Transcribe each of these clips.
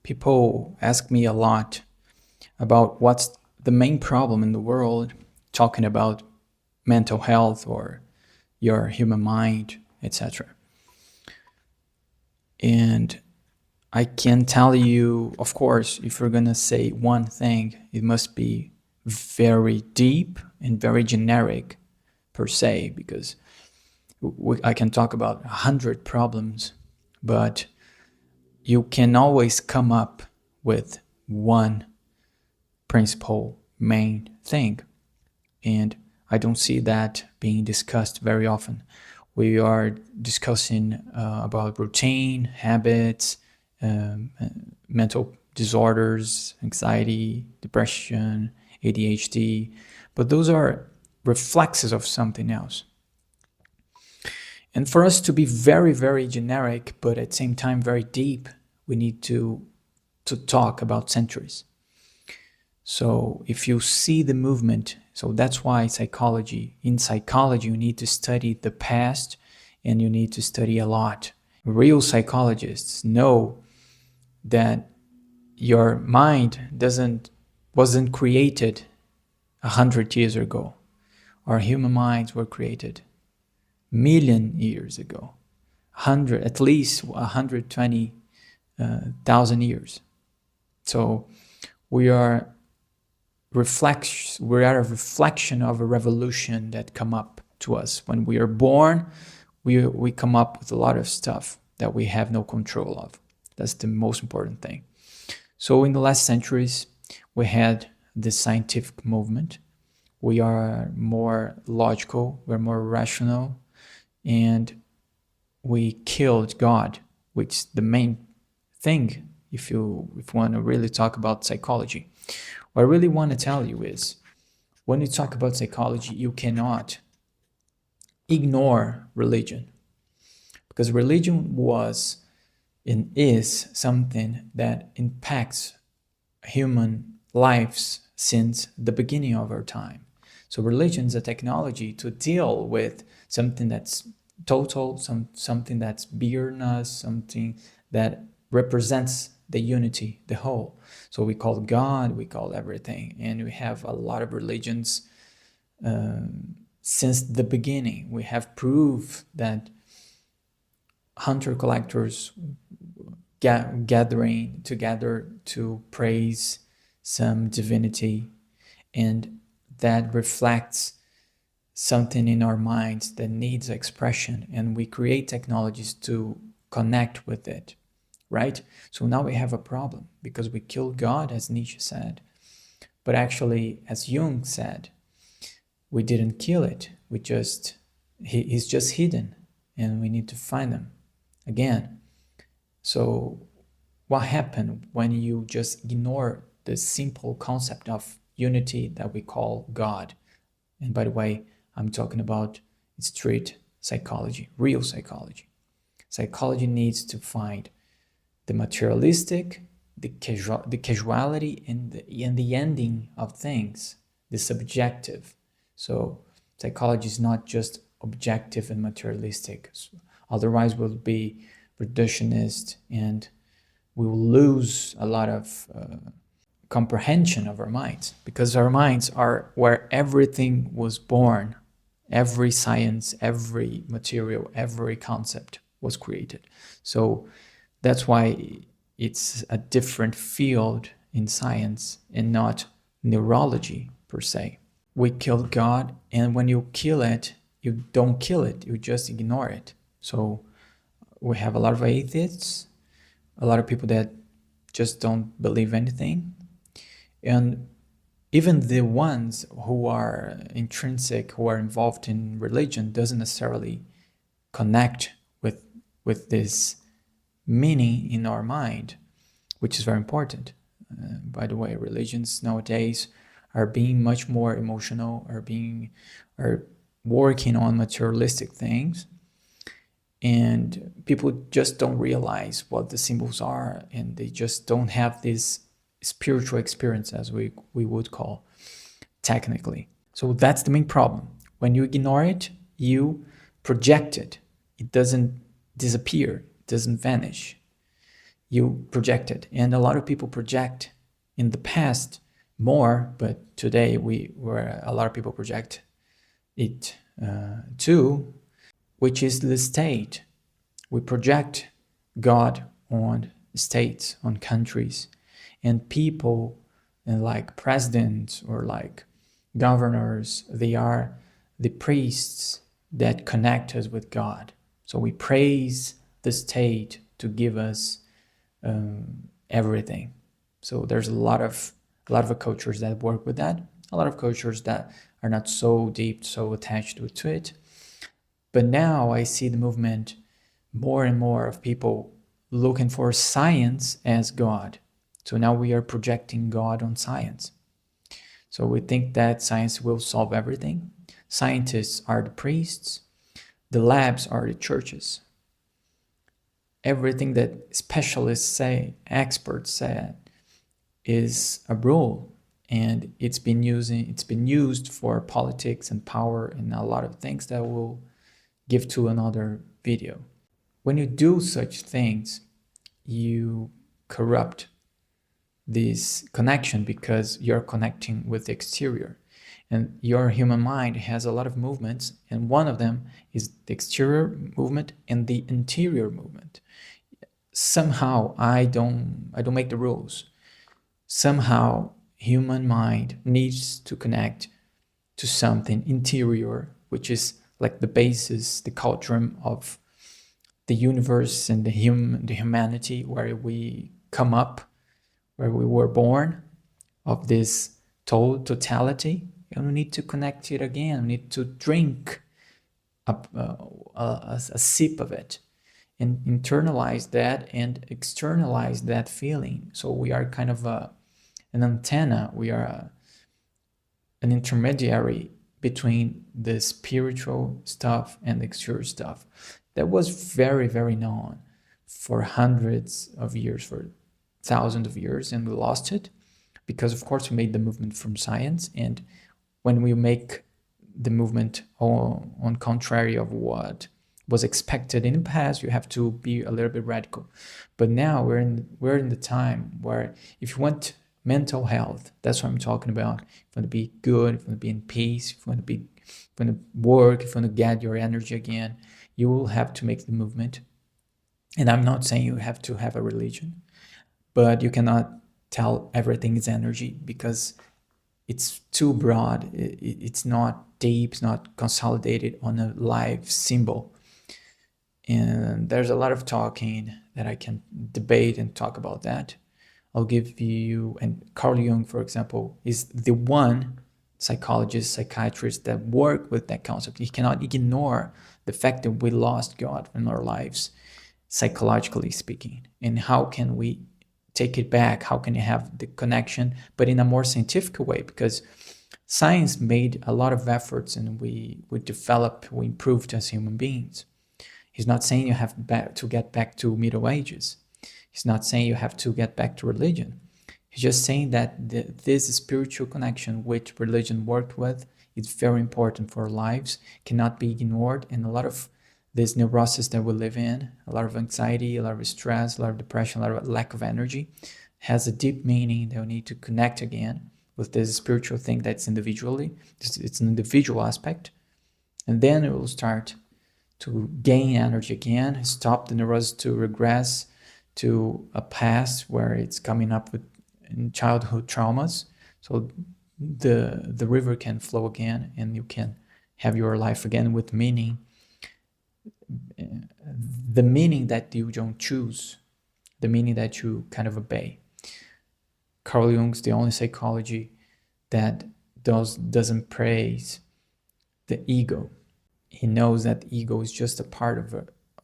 People ask me a lot about what's the main problem in the world, talking about mental health or your human mind, etc. And I can tell you, of course, if you're gonna say one thing, it must be very deep and very generic per se, because I can talk about 100 problems, but you can always come up with one principal main thing. And I don't see that being discussed very often. We are discussing about routine, habits, mental disorders, anxiety, depression, ADHD, but those are reflexes of something else. And for us to be very, very generic, but at the same time very deep, we need to talk about centuries. So if you see the movement, so that's why in psychology, you need to study the past and you need to study a lot. Real psychologists know that your mind wasn't created 100 years ago. Our human minds were created million years ago, at least 120,000 years. So we are a reflection of a revolution that come up to us. When we are born, we come up with a lot of stuff that we have no control of. That's the most important thing. So in the last centuries, we had the scientific movement. We are more logical, we're more rational, and we killed God, which is the main thing if you want to really talk about psychology. What I really want to tell you is, when you talk about psychology, you cannot ignore religion, because religion was and is something that impacts human lives since the beginning of our time. So religion is a technology to deal with something that's total, something that's bigger than us, something that represents the unity, the whole. So we call God, we call everything, and we have a lot of religions since the beginning. We have proof that hunter-collectors gathering together to praise some divinity, and that reflects something in our minds that needs expression, and we create technologies to connect with it, right? So now we have a problem because we killed God, as Nietzsche said, but actually, as Jung said, we didn't kill it. He's just hidden, and we need to find him again. So what happened when you just ignore the simple concept of unity that we call God? And by the way, I'm talking about street psychology, real psychology. Psychology needs to find the materialistic, the casuality, and the ending of things, the subjective. So psychology is not just objective and materialistic. Otherwise, we'll be reductionist and we will lose a lot of comprehension of our minds, because our minds are where everything was born. Every science, every material, every concept was created. So that's why it's a different field in science and not neurology per se. We killed God, and when you kill it, you don't kill it, you just ignore it. So we have a lot of atheists, a lot of people that just don't believe anything. And even the ones who are intrinsic, who are involved in religion, doesn't necessarily connect with this meaning in our mind, which is very important. By the way, religions nowadays are being much more emotional, are working on materialistic things, and people just don't realize what the symbols are, and they just don't have this spiritual experience, as we would call technically. So that's the main problem. When you ignore it, you project it. It doesn't disappear, it doesn't vanish. you project it. And a lot of people project in the past more, but today where a lot of people project it too, which is the state. We project God on states, on countries, and people, and like presidents or like governors, they are the priests that connect us with God. So we praise the state to give us everything. So there's a lot of cultures that work with that. A lot of cultures that are not so deep, so attached to it. But now I see the movement more and more of people looking for science as God. So now we are projecting God on science. So we think that science will solve everything. Scientists are the priests. The labs are the churches. Everything that specialists say, experts say, is a rule, and it's been used for politics and power and a lot of things that we'll give to another video. When you do such things, you corrupt this connection because you're connecting with the exterior. And your human mind has a lot of movements, and one of them is the exterior movement and the interior movement. Somehow I don't make the rules. Somehow human mind needs to connect to something interior, which is like the basis, the culture of the universe and the humanity, where we come up, where we were born, of this totality. And we need to connect it again. We need to drink a sip of it and internalize that and externalize that feeling. So we are kind of an antenna. We are an intermediary between the spiritual stuff and the exterior stuff. That was very, very known for hundreds of years, for thousands of years, and we lost it because, of course, we made the movement from science. And when we make the movement on contrary of what was expected in the past, you have to be a little bit radical. But now we're in the time where if you want mental health, that's what I'm talking about. If you want to be good, if you want to be in peace, if you want to work, if you want to get your energy again, you will have to make the movement. And I'm not saying you have to have a religion, but you cannot tell everything is energy because it's too broad. It's not deep, it's not consolidated on a live symbol. And there's a lot of talking that I can debate and talk about that. I'll give you, and Carl Jung, for example, is the one psychologist, psychiatrist that work with that concept. He cannot ignore the fact that we lost God in our lives, psychologically speaking. And how can we take it back? How can you have the connection, but in a more scientific way? Because science made a lot of efforts and we developed, we improved as human beings. He's not saying you have to get back to Middle Ages. He's not saying you have to get back to religion. He's just saying that this spiritual connection which religion worked with is very important for our lives, cannot be ignored. And a lot of this neurosis that we live in, a lot of anxiety, a lot of stress, a lot of depression, a lot of lack of energy, has a deep meaning that we need to connect again with this spiritual thing that's individually. It's an individual aspect. And then it will start to gain energy again, stop the neurosis to regress to a past where it's coming up with childhood traumas. So the river can flow again and you can have your life again with meaning. The meaning that you don't choose, the meaning that you kind of obey. Carl Jung's the only psychology that doesn't praise the ego. He knows that ego is just a part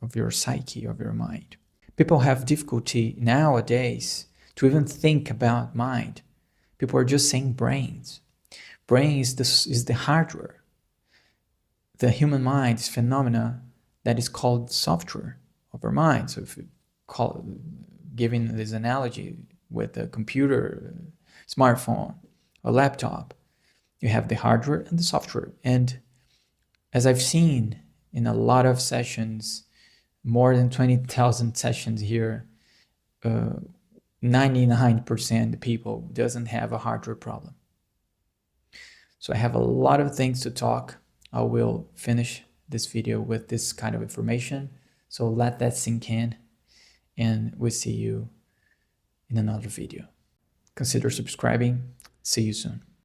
of your psyche, of your mind. People have difficulty nowadays to even think about mind. People are just saying brains. Brain is the hardware. The human mind is phenomena that is called software of our mind. So if you giving this analogy with a computer, smartphone, a laptop, you have the hardware and the software. And as I've seen in a lot of sessions, more than 20,000 sessions here, 99% of people doesn't have a hardware problem. So I have a lot of things to talk. I will finish this video with this kind of information. So let that sink in, and we'll see you in another video. Consider subscribing. See you soon.